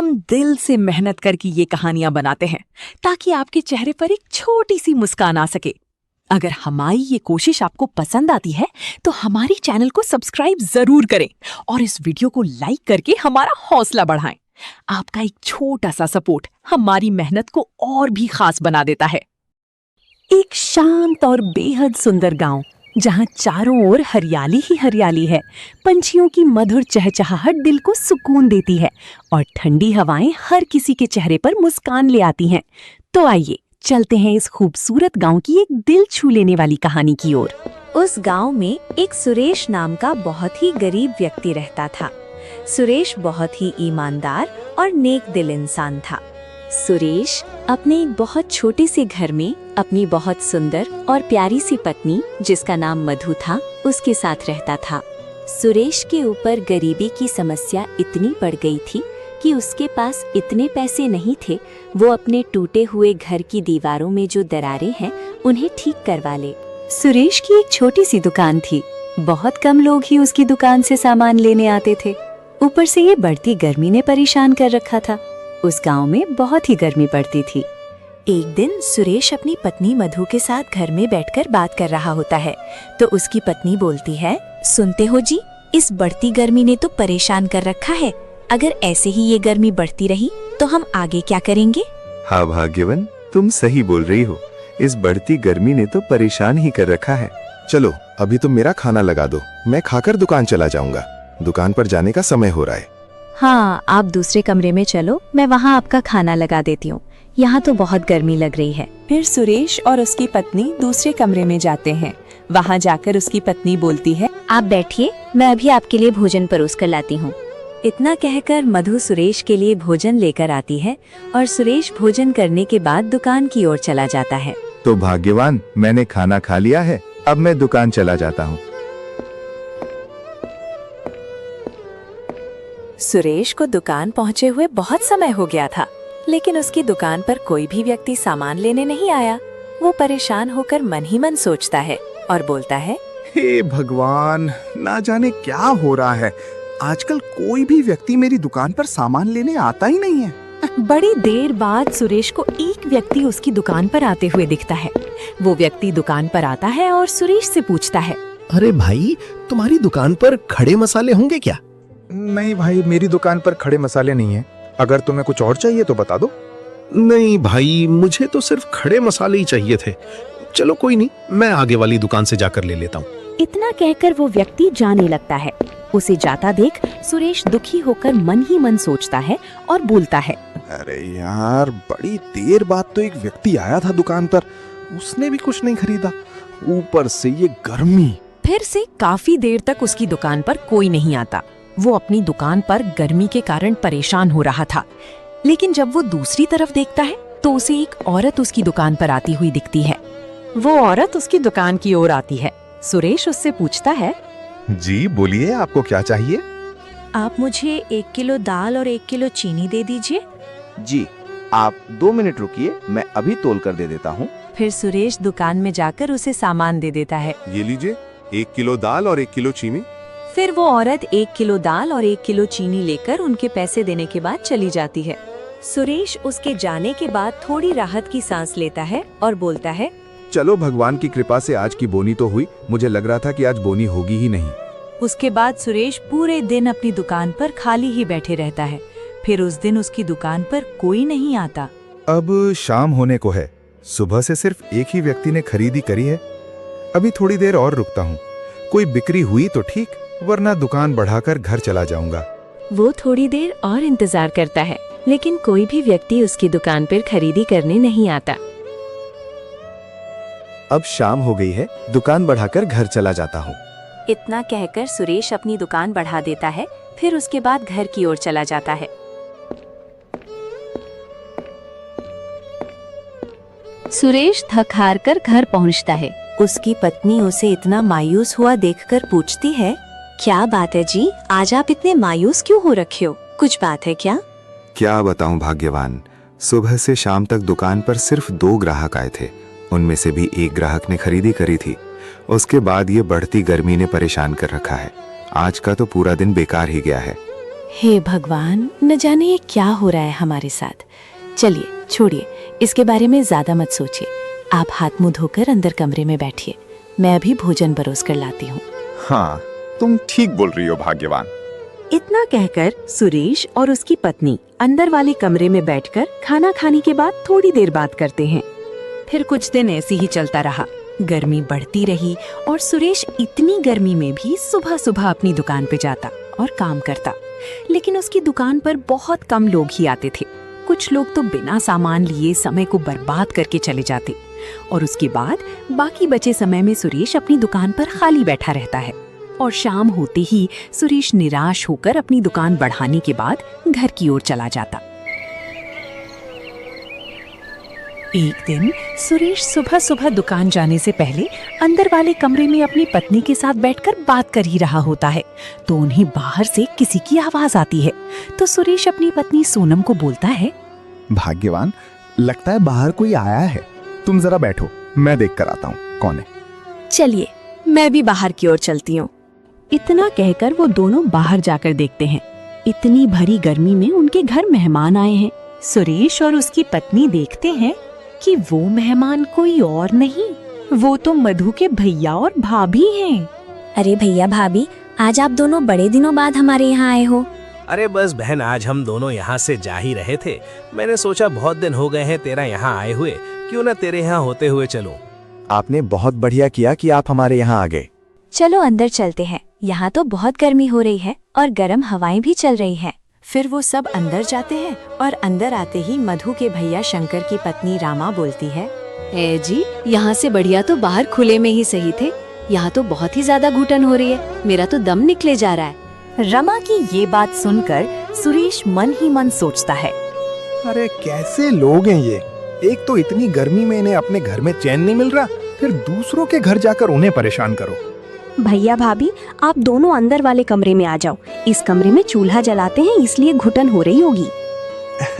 हम दिल से मेहनत करके ये कहानियां बनाते हैं ताकि आपके चेहरे पर एक छोटी सी मुस्कान आ सके। अगर हमारी ये कोशिश आपको पसंद आती है तो हमारी चैनल को सब्सक्राइब जरूर करें और इस वीडियो को लाइक करके हमारा हौसला बढ़ाएं। आपका एक छोटा सा सपोर्ट हमारी मेहनत को और भी खास बना देता है। एक शांत और बेहद सुंदर गांव जहां चारों ओर हरियाली ही हरियाली है। पंछियों की मधुर चहचहाहट दिल को सुकून देती है और ठंडी हवाएं हर किसी के चेहरे पर मुस्कान ले आती हैं। तो आइए चलते हैं इस खूबसूरत गांव की एक दिल छू लेने वाली कहानी की ओर। उस गांव में एक सुरेश नाम का बहुत ही गरीब व्यक्ति रहता था। सुरेश बहुत ही ईमानदार और नेक दिल इंसान था। सुरेश अपने एक बहुत छोटे से घर में अपनी बहुत सुंदर और प्यारी सी पत्नी, जिसका नाम मधु था, उसके साथ रहता था। सुरेश के ऊपर गरीबी की समस्या इतनी बढ़ गई थी कि उसके पास इतने पैसे नहीं थे वो अपने टूटे हुए घर की दीवारों में जो दरारें हैं उन्हें ठीक करवा ले। सुरेश की एक छोटी सी दुकान थी। बहुत कम लोग ही उसकी दुकान से सामान लेने आते थे। ऊपर से ये बढ़ती गर्मी ने परेशान कर रखा था। उस गांव में बहुत ही गर्मी पड़ती थी। एक दिन सुरेश अपनी पत्नी मधु के साथ घर में बैठकर बात कर रहा होता है तो उसकी पत्नी बोलती है, सुनते हो जी, इस बढ़ती गर्मी ने तो परेशान कर रखा है। अगर ऐसे ही ये गर्मी बढ़ती रही तो हम आगे क्या करेंगे? हाँ भाग्यवन, तुम सही बोल रही हो। इस बढ़ती गर्मी ने तो परेशान ही कर रखा है। चलो अभी तुम मेरा खाना लगा दो, मैं खाकर दुकान चला जाऊंगा। दुकान पर जाने का समय हो रहा है। हाँ, आप दूसरे कमरे में चलो, मैं वहाँ आपका खाना लगा देती हूँ। यहाँ तो बहुत गर्मी लग रही है। फिर सुरेश और उसकी पत्नी दूसरे कमरे में जाते हैं। वहाँ जाकर उसकी पत्नी बोलती है, आप बैठिए, मैं अभी आपके लिए भोजन परोस कर लाती हूँ। इतना कहकर मधु सुरेश के लिए भोजन लेकर आती है और सुरेश भोजन करने के बाद दुकान की ओर चला जाता है। तो भाग्यवान, मैंने खाना खा लिया है, अब मैं दुकान चला जाता हूँ। सुरेश को दुकान पहुँचे हुए बहुत समय हो गया था, लेकिन उसकी दुकान पर कोई भी व्यक्ति सामान लेने नहीं आया। वो परेशान होकर मन ही मन सोचता है और बोलता है, हे भगवान, ना जाने क्या हो रहा है। आजकल कोई भी व्यक्ति मेरी दुकान पर सामान लेने आता ही नहीं है। बड़ी देर बाद सुरेश को एक व्यक्ति उसकी दुकान पर आते हुए दिखता है। वो व्यक्ति दुकान पर आता है और सुरेश से पूछता है, अरे भाई, तुम्हारी दुकान पर खड़े मसाले होंगे क्या? नहीं भाई, मेरी दुकान पर खड़े मसाले नहीं है। अगर तुम्हें कुछ और चाहिए तो बता दो। नहीं भाई, मुझे तो सिर्फ खड़े मसाले ही चाहिए थे। चलो कोई नहीं, मैं आगे वाली दुकान से जाकर ले लेता हूँ। इतना कहकर वो व्यक्ति जाने लगता है। उसे जाता देख सुरेश दुखी होकर मन ही मन सोचता है और बोलता है, अरे यार, बड़ी देर बाद तो एक व्यक्ति आया था दुकान पर, उसने भी कुछ नहीं खरीदा। ऊपर से ये गर्मी। फिर से काफी देर तक उसकी दुकान पर कोई नहीं आता। वो अपनी दुकान पर गर्मी के कारण परेशान हो रहा था। लेकिन जब वो दूसरी तरफ देखता है तो उसे एक औरत उसकी दुकान पर आती हुई दिखती है। वो औरत उसकी दुकान की ओर आती है। सुरेश उससे पूछता है, जी बोलिए, आपको क्या चाहिए? आप मुझे 1 किलो दाल और 1 किलो चीनी दे दीजिए। जी, आप 2 मिनट रुकिए, मैं अभी तोल कर दे देता हूँ। फिर सुरेश दुकान में जाकर उसे सामान दे देता है। ये लीजिए, 1 किलो दाल और 1 किलो चीनी। फिर वो औरत 1 किलो दाल और 1 किलो चीनी लेकर उनके पैसे देने के बाद चली जाती है। सुरेश उसके जाने के बाद थोड़ी राहत की सांस लेता है और बोलता है, चलो भगवान की कृपा से आज की बोनी तो हुई। मुझे लग रहा था कि आज बोनी होगी ही नहीं। उसके बाद सुरेश पूरे दिन अपनी दुकान पर खाली ही बैठे रहता है। फिर उस दिन उसकी दुकान पर कोई नहीं आता। अब शाम होने को है। सुबह से सिर्फ एक ही व्यक्ति ने खरीदी करी है। अभी थोड़ी देर और रुकता हूँ। कोई बिक्री हुई तो ठीक, वरना दुकान बढ़ाकर घर चला जाऊंगा। वो थोड़ी देर और इंतजार करता है, लेकिन कोई भी व्यक्ति उसकी दुकान पर खरीदी करने नहीं आता। अब शाम हो गई है, दुकान बढ़ाकर घर चला जाता हूँ। इतना कहकर सुरेश अपनी दुकान बढ़ा देता है। फिर उसके बाद घर की ओर चला जाता है। सुरेश थक हार कर घर पहुंचता है। उसकी पत्नी उसे इतना मायूस हुआ देखकर पूछती है, क्या बात है जी, आज आप इतने मायूस क्यों हो रखे हो? कुछ बात है क्या? क्या बताऊं भाग्यवान, सुबह से शाम तक दुकान पर सिर्फ 2 ग्राहक आए थे। उनमें से भी एक ग्राहक ने खरीदी करी थी। उसके बाद ये बढ़ती गर्मी ने परेशान कर रखा है। आज का तो पूरा दिन बेकार ही गया है। हे भगवान, न जाने ये क्या हो रहा है हमारे साथ। चलिए छोड़िए, इसके बारे में ज्यादा मत सोचिए। आप हाथ मुंह धोकर अंदर कमरे में बैठिए, मैं अभी भोजन परोस कर लाती हूँ। हाँ, तुम ठीक बोल रही हो भाग्यवान। इतना कहकर सुरेश और उसकी पत्नी अंदर वाले कमरे में बैठकर खाना खाने के बाद थोड़ी देर बात करते हैं। फिर कुछ दिन ऐसे ही चलता रहा। गर्मी बढ़ती रही और सुरेश इतनी गर्मी में भी सुबह सुबह अपनी दुकान पे जाता और काम करता। लेकिन उसकी दुकान पर बहुत कम लोग ही आते थे। कुछ लोग तो बिना सामान लिए समय को बर्बाद करके चले जाते और उसके बाद बाकी बचे समय में सुरेश अपनी दुकान पर खाली बैठा रहता है। और शाम होते ही सुरेश निराश होकर अपनी दुकान बढ़ाने के बाद घर की ओर चला जाता। एक दिन सुरेश सुबह सुबह दुकान जाने से पहले अंदर वाले कमरे में अपनी पत्नी के साथ बैठकर बात कर ही रहा होता है, तो उन्हें बाहर से किसी की आवाज आती है। तो सुरेश अपनी पत्नी सोनम को बोलता है, भाग्यवान, लगता है बाहर कोई आया है। तुम जरा बैठो, मैं देख कर आता हूँ कौन है। चलिए, मैं भी बाहर की ओर चलती हूँ। इतना कहकर वो दोनों बाहर जाकर देखते हैं। इतनी भरी गर्मी में उनके घर मेहमान आए हैं। सुरेश और उसकी पत्नी देखते हैं कि वो मेहमान कोई और नहीं, वो तो मधु के भैया और भाभी हैं। अरे भैया भाभी, आज आप दोनों बड़े दिनों बाद हमारे यहाँ आए हो। अरे बस बहन, आज हम दोनों यहाँ से जा ही रहे थे। मैंने सोचा बहुत दिन हो गए हैं तेरा यहाँ आए हुए, क्यों ना तेरे यहाँ होते हुए चलूं। आपने बहुत बढ़िया किया कि आप हमारे यहाँ आ गए। चलो अंदर चलते हैं, यहाँ तो बहुत गर्मी हो रही है और गर्म हवाएं भी चल रही हैं। फिर वो सब अंदर जाते हैं और अंदर आते ही मधु के भैया शंकर की पत्नी रामा बोलती है, ए जी, यहाँ से बढ़िया तो बाहर खुले में ही सही थे। यहाँ तो बहुत ही ज्यादा घुटन हो रही है, मेरा तो दम निकले जा रहा है। रमा की ये बात सुनकर सुरेश मन ही मन सोचता है, अरे कैसे लोग हैं ये। एक तो इतनी गर्मी में इन्हें अपने घर में चैन नहीं मिल रहा, फिर दूसरों के घर जाकर उन्हें परेशान करो। भैया भाभी, आप दोनों अंदर वाले कमरे में आ जाओ। इस कमरे में चूल्हा जलाते हैं, इसलिए घुटन हो रही होगी।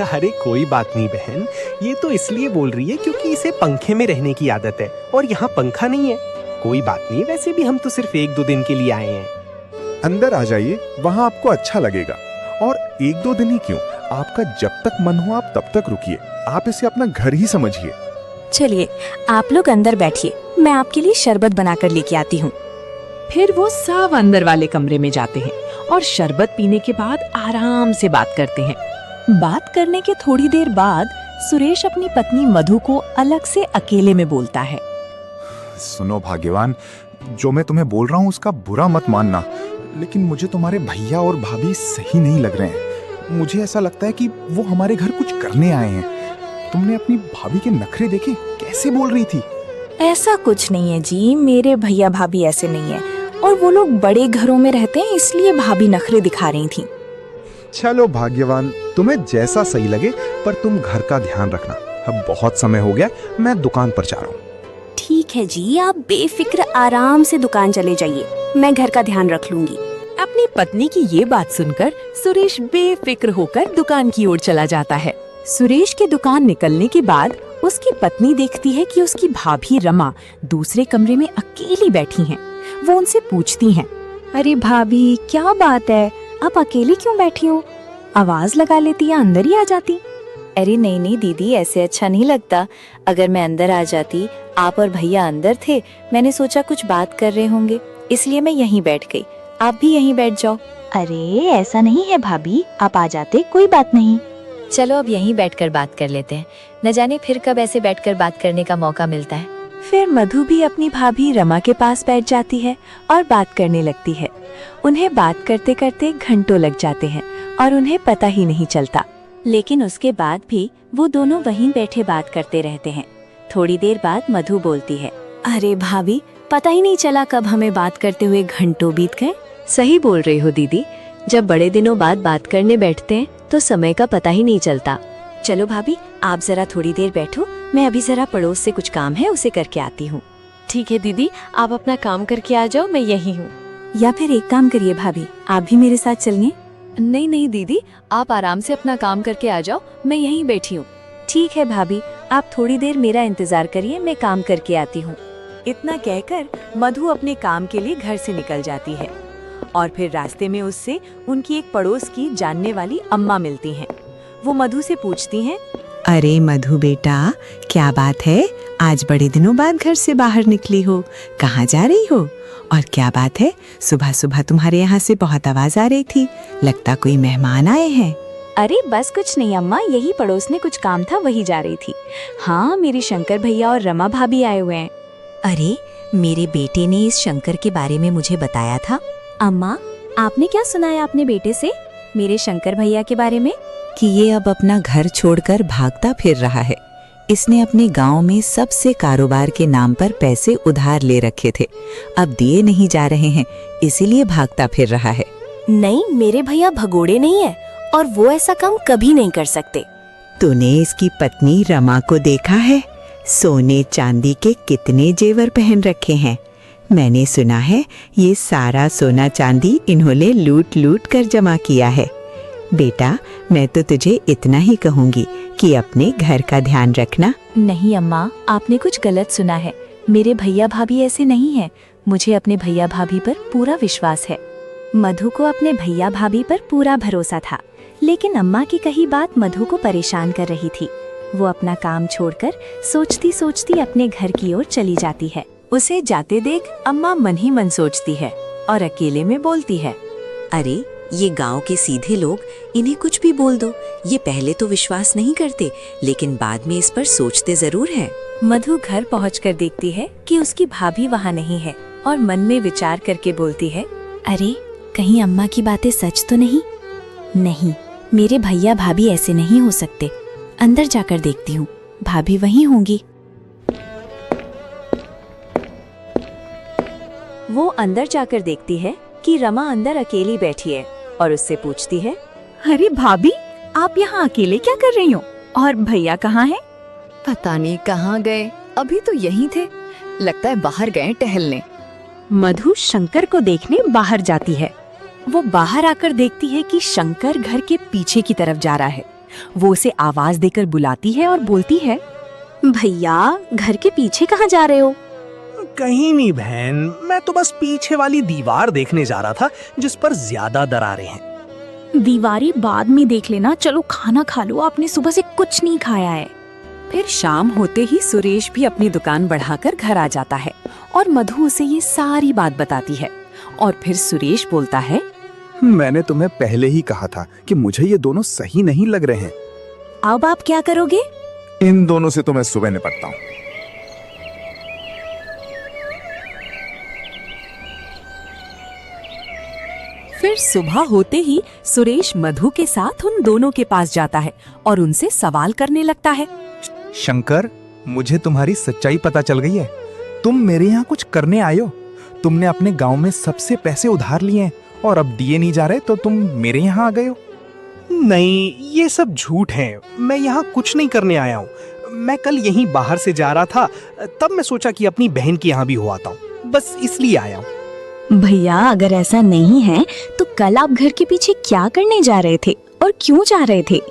अरे कोई बात नहीं बहन, ये तो इसलिए बोल रही है क्योंकि इसे पंखे में रहने की आदत है और यहाँ पंखा नहीं है। कोई बात नहीं, वैसे भी हम तो सिर्फ 1-2 दिन के लिए आए हैं। अंदर आ जाइए, वहाँ आपको अच्छा लगेगा। और 1-2 दिन ही क्यों, आपका जब तक मन हो आप तब तक रुकिए। आप इसे अपना घर ही समझिए। चलिए, आप लोग अंदर बैठिए, मैं आपके लिए शरबत बनाकर लेके आती हूँ। फिर वो सब अंदर वाले कमरे में जाते हैं और शरबत पीने के बाद आराम से बात करते हैं। बात करने के थोड़ी देर बाद सुरेश अपनी पत्नी मधु को अलग से अकेले में बोलता है, सुनो भाग्यवान, जो मैं तुम्हें बोल रहा हूँ उसका बुरा मत मानना, लेकिन मुझे तुम्हारे भैया और भाभी सही नहीं लग रहे हैं। मुझे ऐसा लगता है कि वो हमारे घर कुछ करने आए हैं। तुमने अपनी भाभी के नखरे देखे, कैसे बोल रही थी। ऐसा कुछ नहीं है जी, मेरे भैया भाभी ऐसे नहीं है और वो लोग बड़े घरों में रहते हैं, इसलिए भाभी नखरे दिखा रही थी। चलो भाग्यवान, तुम्हें जैसा सही लगे, पर तुम घर का ध्यान रखना। अब बहुत समय हो गया, मैं दुकान पर जा रहा हूँ। ठीक है जी, आप बेफिक्र आराम से दुकान चले जाइए, मैं घर का ध्यान रख लूंगी। अपनी पत्नी की ये बात सुनकर सुरेश बेफिक्र होकर दुकान की ओर चला जाता है। सुरेश के दुकान निकलने के बाद उसकी पत्नी देखती है कि उसकी भाभी रमा दूसरे कमरे में अकेली बैठी हैं। वो उनसे पूछती हैं, अरे भाभी, क्या बात है, आप अकेली क्यों बैठी हो? आवाज लगा लेती या अंदर ही आ जाती। अरे नहीं नहीं दीदी, ऐसे अच्छा नहीं लगता। अगर मैं अंदर आ जाती, आप और भैया अंदर थे, मैंने सोचा कुछ बात कर रहे होंगे, इसलिए मैं यहीं बैठ गई। आप भी यहीं बैठ जाओ। अरे ऐसा नहीं है भाभी, आप आ जाते, कोई बात नहीं। चलो अब यहीं बैठकर बात कर लेते हैं, न जाने फिर कब ऐसे बैठकर बात करने का मौका मिलता है। फिर मधु भी अपनी भाभी रमा के पास बैठ जाती है और बात करने लगती है। उन्हें बात करते करते घंटों लग जाते हैं और उन्हें पता ही नहीं चलता। लेकिन उसके बाद भी वो दोनों वहीं बैठे बात करते रहते हैं। थोड़ी देर बाद मधु बोलती है, अरे भाभी, पता ही नहीं चला कब हमें बात करते हुए घंटों बीत गए। सही बोल रही हो दीदी, जब बड़े दिनों बाद बात करने बैठते हैं तो समय का पता ही नहीं चलता। चलो भाभी, आप जरा थोड़ी देर बैठो, मैं अभी जरा पड़ोस से कुछ काम है उसे करके आती हूँ। ठीक है दीदी, आप अपना काम करके आ जाओ, मैं यहीं हूँ। या फिर एक काम करिए भाभी, आप भी मेरे साथ चलिए। नहीं नहीं दीदी, आप आराम से अपना काम करके आ जाओ, मैं यहीं बैठी हूँ। ठीक है भाभी, आप थोड़ी देर मेरा इंतजार करिए, मैं काम करके आती हूँ। इतना कहकर मधु अपने काम के लिए घर से निकल जाती है और फिर रास्ते में उससे उनकी एक पड़ोस की जानने वाली अम्मा मिलती हैं। वो मधु से पूछती हैं, अरे मधु बेटा, क्या बात है, आज बड़े दिनों बाद घर से बाहर निकली हो, कहाँ जा रही हो? और क्या बात है, सुबह सुबह तुम्हारे यहाँ से बहुत आवाज आ रही थी, लगता कोई मेहमान आए हैं। अरे बस कुछ नहीं अम्मा, यही पड़ोस में कुछ काम था, वही जा रही थी। हाँ, मेरे शंकर भैया और रमा भाभी आए हुए हैं। अरे मेरे बेटे ने इस शंकर के बारे में मुझे बताया था। अम्मा, आपने क्या सुनाया अपने बेटे से मेरे शंकर भैया के बारे में? कि ये अब अपना घर छोड़कर भागता फिर रहा है। इसने अपने गांव में सबसे कारोबार के नाम पर पैसे उधार ले रखे थे, अब दिए नहीं जा रहे हैं, इसीलिए भागता फिर रहा है। नहीं, मेरे भैया भगोड़े नहीं है और वो ऐसा काम कभी नहीं कर सकते। तूने इसकी पत्नी रमा को देखा है? सोने चांदी के कितने जेवर पहन रखे हैं। मैंने सुना है ये सारा सोना चांदी इन्होंने लूट लूट कर जमा किया है। बेटा, मैं तो तुझे इतना ही कहूंगी कि अपने घर का ध्यान रखना। नहीं अम्मा, आपने कुछ गलत सुना है। मेरे भैया भाभी ऐसे नहीं हैं। मुझे अपने भैया भाभी पर पूरा विश्वास है। मधु को अपने भैया भाभी पर पूरा भरोसा था, लेकिन अम्मा की कही बात मधु को परेशान कर रही थी। वो अपना काम छोड़कर सोचती सोचती अपने घर की ओर चली जाती है। उसे जाते देख अम्मा मन ही मन सोचती है और अकेले में बोलती है, अरे ये गांव के सीधे लोग, इन्हें कुछ भी बोल दो। ये पहले तो विश्वास नहीं करते, लेकिन बाद में इस पर सोचते जरूर है। मधु घर पहुंचकर देखती है कि उसकी भाभी वहाँ नहीं है और मन में विचार करके बोलती है, अरे कहीं अम्मा की बातें सच तो नहीं? नहीं, मेरे भैया भाभी ऐसे नहीं हो सकते। अंदर जाकर देखती हूँ, भाभी वहीं होंगी। वो अंदर जाकर देखती है कि रमा अंदर अकेली बैठी है और उससे पूछती है, अरे भाभी, आप यहाँ अकेले क्या कर रही हो? और भैया कहाँ हैं? पता नहीं कहाँ गए, अभी तो यहीं थे, लगता है बाहर गए टहलने। मधु शंकर को देखने बाहर जाती है। वो बाहर आकर देखती है कि शंकर घर के पीछे की तरफ जा रहा है। वो उसे आवाज देकर बुलाती है और बोलती है, भैया, घर के पीछे कहाँ जा रहे हो? कहीं नहीं बहन, मैं तो बस पीछे वाली दीवार देखने जा रहा था जिस पर ज्यादा दरारें हैं। दीवारें बाद में देख लेना, चलो खाना खा लो, आपने सुबह से कुछ नहीं खाया है। फिर शाम होते ही सुरेश भी अपनी दुकान बढ़ाकर घर आ जाता है और मधु उसे ये सारी बात बताती है। और फिर सुरेश बोलता है, मैंने तुम्हें पहले ही कहा था कि मुझे ये दोनों सही नहीं लग रहे हैं। अब आप क्या करोगे? इन दोनों से तो मैं सुबह निपटता हूँ। फिर सुबह होते ही सुरेश मधु के साथ उन दोनों के पास जाता है और उनसे सवाल करने लगता है। शंकर, मुझे तुम्हारी सच्चाई पता चल गई है। तुम मेरे यहाँ कुछ करने आए हो। तुमने अपने गांव में सबसे पैसे उधार लिए हैं और अब दिए नहीं जा रहे तो तुम मेरे यहाँ आ गए हो। नहीं, ये सब झूठ है। मैं यहाँ कुछ नहीं करने आया हूँ। मैं कल यहीं बाहर से जा रहा था, तब मैं सोचा कि अपनी बहन के यहाँ भी हो आता हूँ, बस इसलिए आया हूँ। भैया, अगर ऐसा नहीं है तो कल आप घर के पीछे क्या करने जा रहे थे और क्यों जा रहे थे?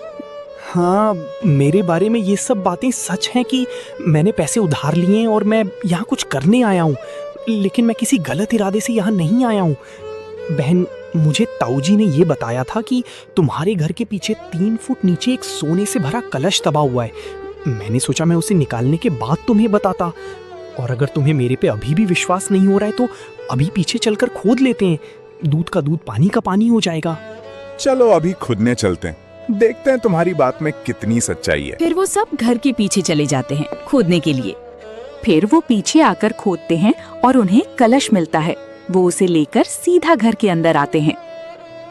हाँ, मेरे बारे में ये सब बातें सच हैं कि मैंने पैसे उधार लिए हैं और मैं यहाँ कुछ करने आया हूँ, लेकिन मैं किसी गलत इरादे से यहाँ नहीं आया हूँ। बहन, मुझे ताऊजी ने ये बताया था कि तुम्हारे घर के पीछे 3 फुट नीचे एक सोने से भरा कलश दबा हुआ है। मैंने सोचा मैं उसे निकालने के बाद तुम्हें बताता। और अगर तुम्हें मेरे पे अभी भी विश्वास नहीं हो रहा है तो अभी पीछे चलकर खोद लेते हैं। दूध का दूध, पानी का पानी हो जाएगा। चलो अभी खुदने चलते हैं, देखते हैं तुम्हारी बात में कितनी सच्चाई है। फिर वो सब घर के पीछे चले जाते हैं खोदने के लिए। फिर वो पीछे आकर खोदते हैं और उन्हें कलश मिलता है। वो उसे लेकर सीधा घर के अंदर आते हैं।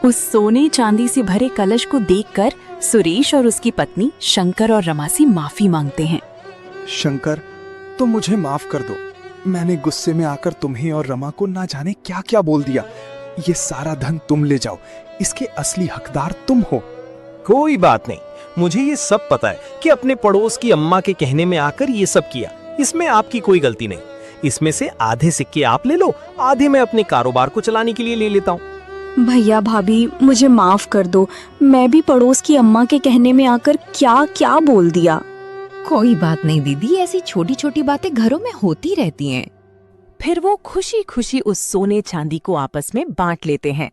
उस सोने चांदी से भरे कलश को देखकर सुरेश और उसकी पत्नी शंकर और रमा से माफी मांगते हैं। शंकर, तुम मुझे माफ कर दो। मैंने गुस्से में आकर तुम्हें और रमा को ना जाने क्या क्या बोल दिया। ये सारा धन तुम ले जाओ, इसके असली हकदार तुम हो। कोई बात नहीं, मुझे ये सब पता है कि अपने पड़ोस की अम्मा के कहने में आकर ये सब किया। इसमें आपकी कोई गलती नहीं। इसमें से आधे सिक्के आप ले लो, आधे मैं अपने कारोबार को चलाने के लिए ले लेता हूँ। भैया भाभी, मुझे माफ कर दो। मैं भी पड़ोस की अम्मा के कहने में आकर क्या क्या बोल दिया। कोई बात नहीं दीदी, ऐसी छोटी छोटी बातें घरों में होती रहती हैं। फिर वो खुशी खुशी उस सोने चांदी को आपस में बांट लेते हैं।